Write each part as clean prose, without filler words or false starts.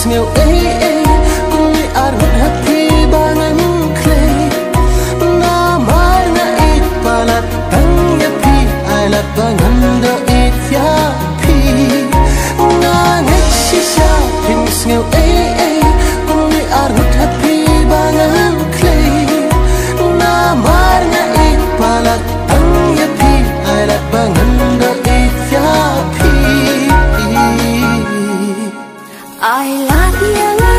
nghèo ấy cũng bị át hụt happy ba ngắn clay na mai na ít ba lạt tăng ya pi ai lạt ba ngắn đỡ ít ya pi na ngách xí xa pin nghèo ấy cũng bị át hụt happy ba ngắn clay na mai na ít ba lạt tăng ya pi ai lạt ba ngắn đỡ ít ya pi ai lát ya nga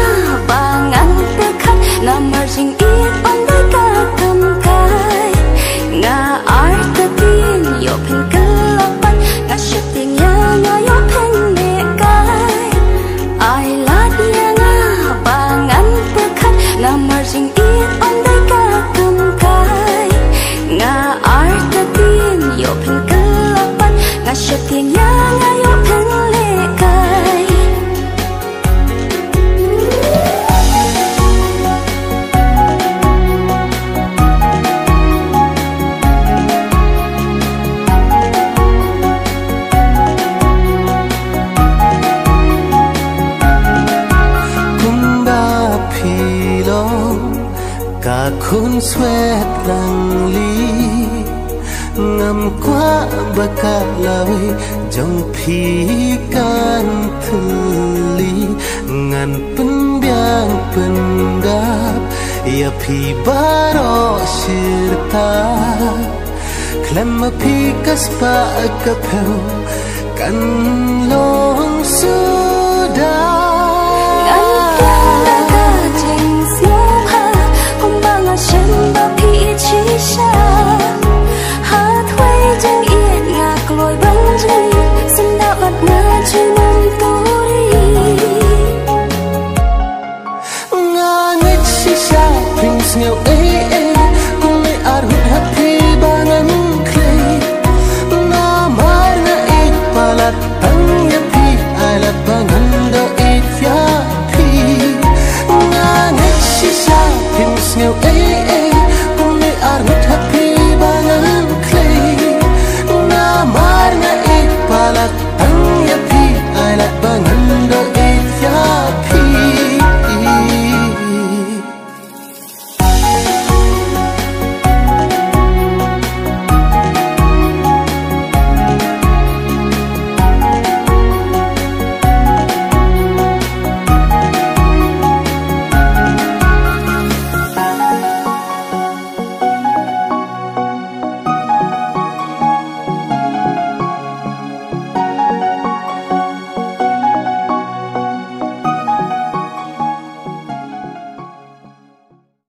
bangan tekat namar jing it on the kakam kai nga artatin yo pen kelapan nga shooting ya nga yo pen ne kai ai lát ya nga bangan tekat namar jing it on the kakam kai nga artatin yo pen kelapan nga shooting ya nga yo pen ne kai cả khôn xoẹt lăng ly ngầm qua bờ cát lời trong phi can thư ly ngàn pun biang pun gap ya phi baro sirta klem phi kaspa kapel kan lo